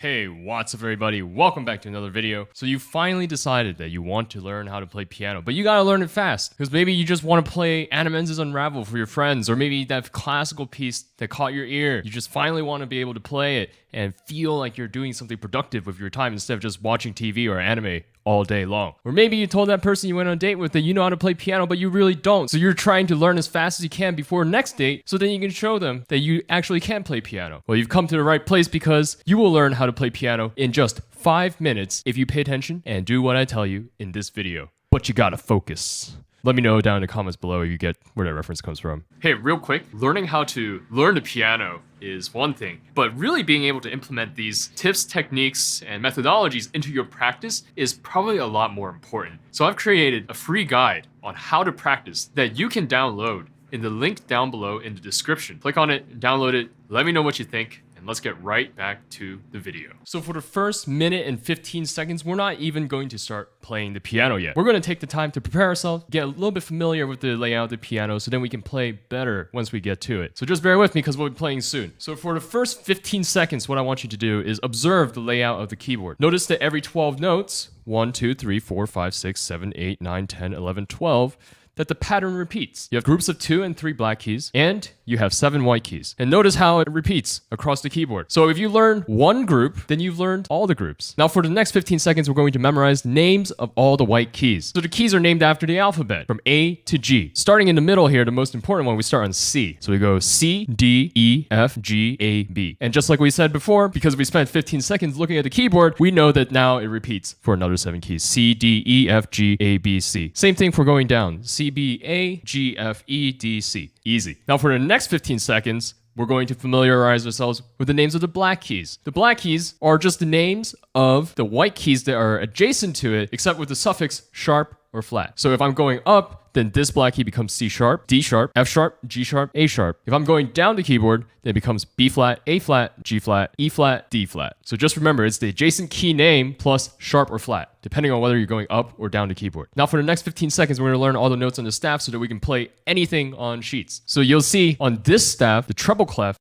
Hey, what's up everybody? Welcome back to another video. So you finally decided that you want to learn how to play piano, but you gotta learn it fast. Because maybe you just want to play Anna Menzies Unravel for your friends, or maybe that classical piece that caught your ear. You just finally want to be able to play it and feel like you're doing something productive with your time instead of just watching TV or anime all day long. Or maybe you told that person you went on a date with that you know how to play piano, but you really don't. So you're trying to learn as fast as you can before next date so then you can show them that you actually can play piano. Well, you've come to the right place because you will learn how to play piano in just 5 minutes if you pay attention and do what I tell you in this video. But you gotta focus. Let me know down in the comments below if you get where that reference comes from. Hey, real quick, learning how to learn the piano is one thing, but really being able to implement these tips, techniques, and methodologies into your practice is probably a lot more important. So I've created a free guide on how to practice that you can download in the link down below in the description. Click on it, download it, let me know what you think, and let's get right back to the video. So for the first minute and 15 seconds, we're not even going to start playing the piano yet. We're gonna take the time to prepare ourselves, get a little bit familiar with the layout of the piano so then we can play better once we get to it. So just bear with me because we'll be playing soon. So for the first 15 seconds, what I want you to do is observe the layout of the keyboard. Notice that every 12 notes, 1, 2, 3, 4, 5, 6, 7, 8, 9, 10, 11, 12, that the pattern repeats. You have groups of 2 and 3 black keys, and you have 7 white keys. And notice how it repeats across the keyboard. So if you learn one group, then you've learned all the groups. Now for the next 15 seconds, we're going to memorize names of all the white keys. So the keys are named after the alphabet, from A to G. Starting in the middle here, the most important one, we start on C. So we go C, D, E, F, G, A, B. And just like we said before, because we spent 15 seconds looking at the keyboard, we know that now it repeats for another 7 keys. C, D, E, F, G, A, B, C. Same thing for going down. C, B, A, G, F, E, D, C. Easy. Now for the next 15 seconds, we're going to familiarize ourselves with the names of the black keys. The black keys are just the names of the white keys that are adjacent to it, except with the suffix sharp or flat. So if I'm going up, then this black key becomes C sharp, D sharp, F sharp, G sharp, A sharp. If I'm going down the keyboard, then it becomes B flat, A flat, G flat, E flat, D flat. So just remember, it's the adjacent key name plus sharp or flat, depending on whether you're going up or down the keyboard. Now for the next 15 seconds, we're gonna learn all the notes on the staff so that we can play anything on sheets. So you'll see on this staff, the treble clef,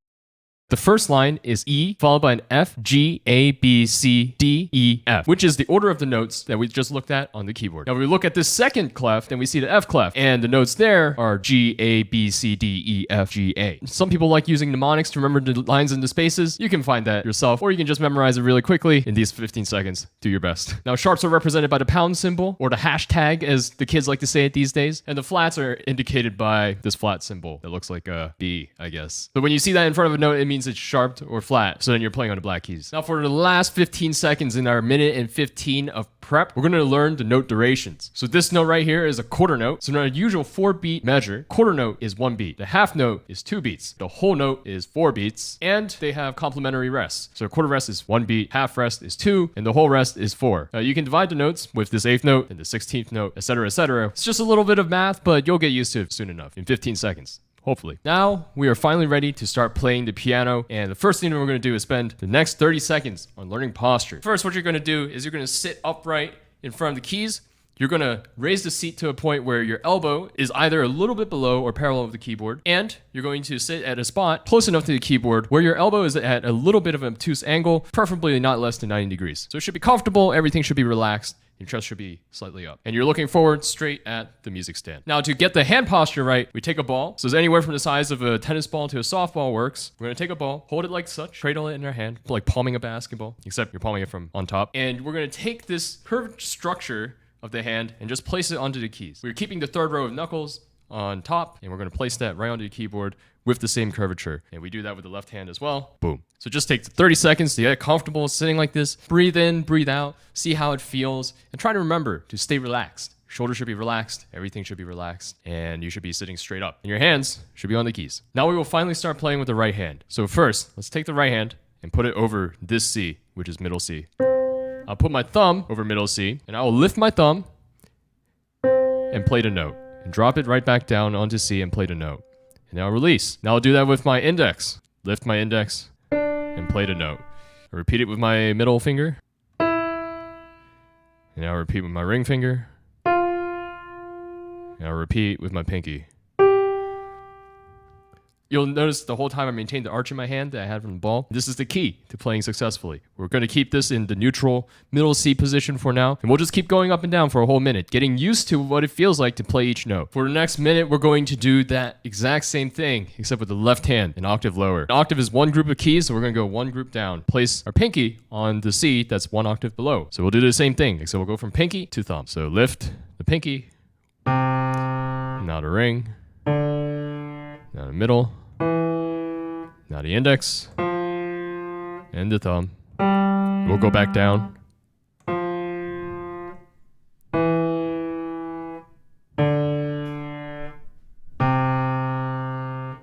the first line is E, followed by an F, G, A, B, C, D, E, F, which is the order of the notes that we just looked at on the keyboard. Now, if we look at this second clef, then we see the F clef, and the notes there are G, A, B, C, D, E, F, G, A. Some people like using mnemonics to remember the lines and the spaces. You can find that yourself, or you can just memorize it really quickly in these 15 seconds. Do your best. Now, sharps are represented by the pound symbol, or the hashtag, as the kids like to say it these days, and the flats are indicated by this flat symbol that looks like a B, I guess. But when you see that in front of a note, it means it's sharp or flat, so then you're playing on the black keys. Now for the last 15 seconds in our minute and 15 of prep, we're going to learn the note durations. So this note right here is a quarter note. So in our usual 4-beat measure, quarter note is 1 beat. The half note is 2 beats. The whole note is 4 beats, and they have complementary rests. So a quarter rest is 1 beat, half rest is 2, and the whole rest is 4. You can divide the notes with this 8th note and the 16th note, etc., etc. It's just a little bit of math, but you'll get used to it soon enough in 15 seconds. Hopefully. Now, we are finally ready to start playing the piano, and the first thing that we're going to do is spend the next 30 seconds on learning posture. First, what you're going to do is you're going to sit upright in front of the keys. You're going to raise the seat to a point where your elbow is either a little bit below or parallel with the keyboard, and you're going to sit at a spot close enough to the keyboard where your elbow is at a little bit of an obtuse angle, preferably not less than 90 degrees. So it should be comfortable, everything should be relaxed. Your chest should be slightly up. And you're looking forward straight at the music stand. Now, to get the hand posture right, we take a ball. So it's anywhere from the size of a tennis ball to a softball works. We're gonna take a ball, hold it like such, cradle it in our hand, like palming a basketball, except you're palming it from on top. And we're gonna take this curved structure of the hand and just place it onto the keys. We're keeping the third row of knuckles on top, and we're gonna place that right onto the keyboard with the same curvature. And we do that with the left hand as well. Boom. So just take 30 seconds to get comfortable sitting like this. Breathe in, breathe out, see how it feels, and try to remember to stay relaxed. Shoulders should be relaxed, everything should be relaxed, and you should be sitting straight up. And your hands should be on the keys. Now we will finally start playing with the right hand. So first, let's take the right hand and put it over this C, which is middle C. I'll put my thumb over middle C, and I will lift my thumb and play the note. And drop it right back down onto C and play the note. And now release. Now I'll do that with my index. Lift my index and play the note. I repeat it with my middle finger. And now repeat with my ring finger. And I'll repeat with my pinky. You'll notice the whole time I maintained the arch in my hand that I had from the ball. This is the key to playing successfully. We're going to keep this in the neutral middle C position for now, and we'll just keep going up and down for a whole minute, getting used to what it feels like to play each note. For the next minute, we're going to do that exact same thing, except with the left hand, an octave lower. An octave is one group of keys, so we're going to go one group down. Place our pinky on the C that's one octave below. So we'll do the same thing, except we'll go from pinky to thumb. So lift the pinky, now the ring, now the middle, now the index, and the thumb. We'll go back down.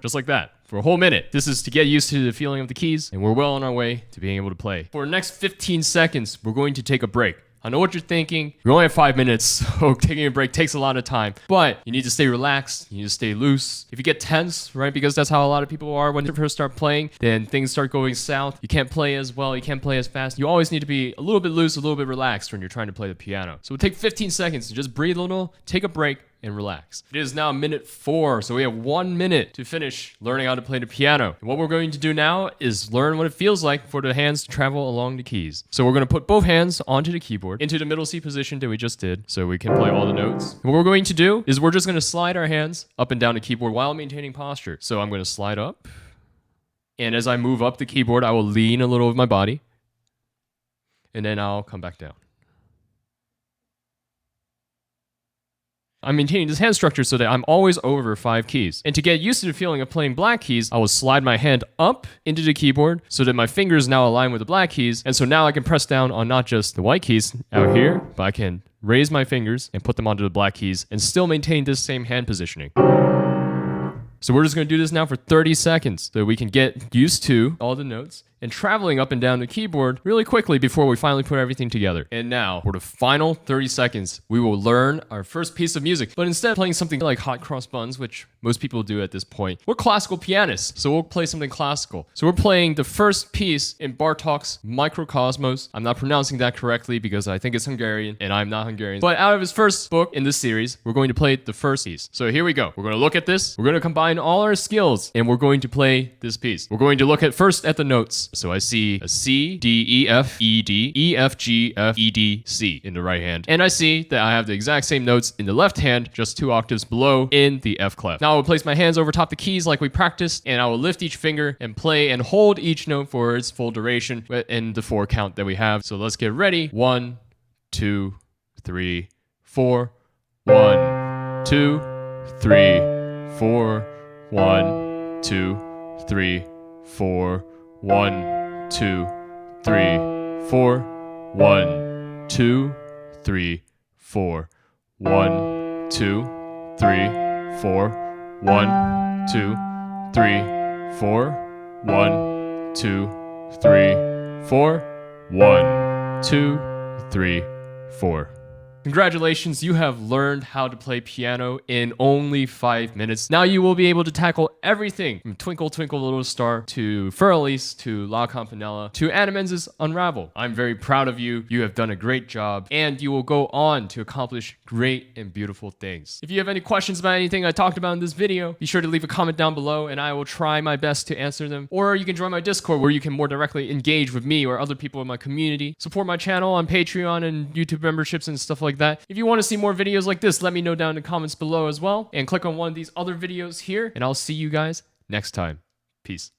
Just like that, for a whole minute. This is to get used to the feeling of the keys, and we're well on our way to being able to play. For the next 15 seconds, we're going to take a break. I know what you're thinking. We only have 5 minutes, so taking a break takes a lot of time. But you need to stay relaxed. You need to stay loose. If you get tense, right, because that's how a lot of people are when they first start playing, then things start going south. You can't play as well. You can't play as fast. You always need to be a little bit loose, a little bit relaxed when you're trying to play the piano. So we'll take 15 seconds to just breathe a little, take a break, and relax. It is now minute 4, so we have 1 minute to finish learning how to play the piano. And what we're going to do now is learn what it feels like for the hands to travel along the keys. So we're going to put both hands onto the keyboard, into the middle C position that we just did, so we can play all the notes. And what we're going to do is we're just going to slide our hands up and down the keyboard while maintaining posture. So I'm going to slide up, and as I move up the keyboard, I will lean a little with my body, and then I'll come back down. I'm maintaining this hand structure so that I'm always over 5 keys. And to get used to the feeling of playing black keys, I will slide my hand up into the keyboard so that my fingers now align with the black keys. And so now I can press down on not just the white keys out here, but I can raise my fingers and put them onto the black keys and still maintain this same hand positioning. So we're just going to do this now for 30 seconds so we can get used to all the notes and traveling up and down the keyboard really quickly before we finally put everything together. And now, for the final 30 seconds, we will learn our first piece of music. But instead of playing something like Hot Cross Buns, which most people do at this point, we're classical pianists, so we'll play something classical. So we're playing the first piece in Bartók's Microcosmos. I'm not pronouncing that correctly because I think it's Hungarian, and I'm not Hungarian. But out of his first book in this series, we're going to play the first piece. So here we go. We're going to look at this. We're going to combine all our skills, and we're going to play this piece. We're going to look at first at the notes. So I see a C, D, E, F, E, D, E, F, G, F, E, D, C in the right hand. And I see that I have the exact same notes in the left hand, just 2 octaves below in the F clef. Now I will place my hands over top the keys like we practiced, and I will lift each finger and play and hold each note for its full duration in the 4 count that we have. So let's get ready. 1, 2, 3, 4. 1, 2, 3, 4. 1, 2, 3, 4. 1, 2, 3, 4. 1, 2, 3, 4. 1, 2, 3, 4. 1, 2, 3, 4. 1, 2, 3, 4. 1, 2, 3, 4. Congratulations, you have learned how to play piano in only 5 minutes. Now you will be able to tackle everything from Twinkle Twinkle Little Star to Fur Elise to La Campanella to Anna Menz's Unravel. I'm very proud of you. You have done a great job, and you will go on to accomplish great and beautiful things. If you have any questions about anything I talked about in this video, be sure to leave a comment down below and I will try my best to answer them. Or you can join my Discord where you can more directly engage with me or other people in my community. Support my channel on Patreon and YouTube memberships and stuff like that. If you want to see more videos like this, let me know down in the comments below as well. And click on one of these other videos here, and I'll see you guys next time. Peace.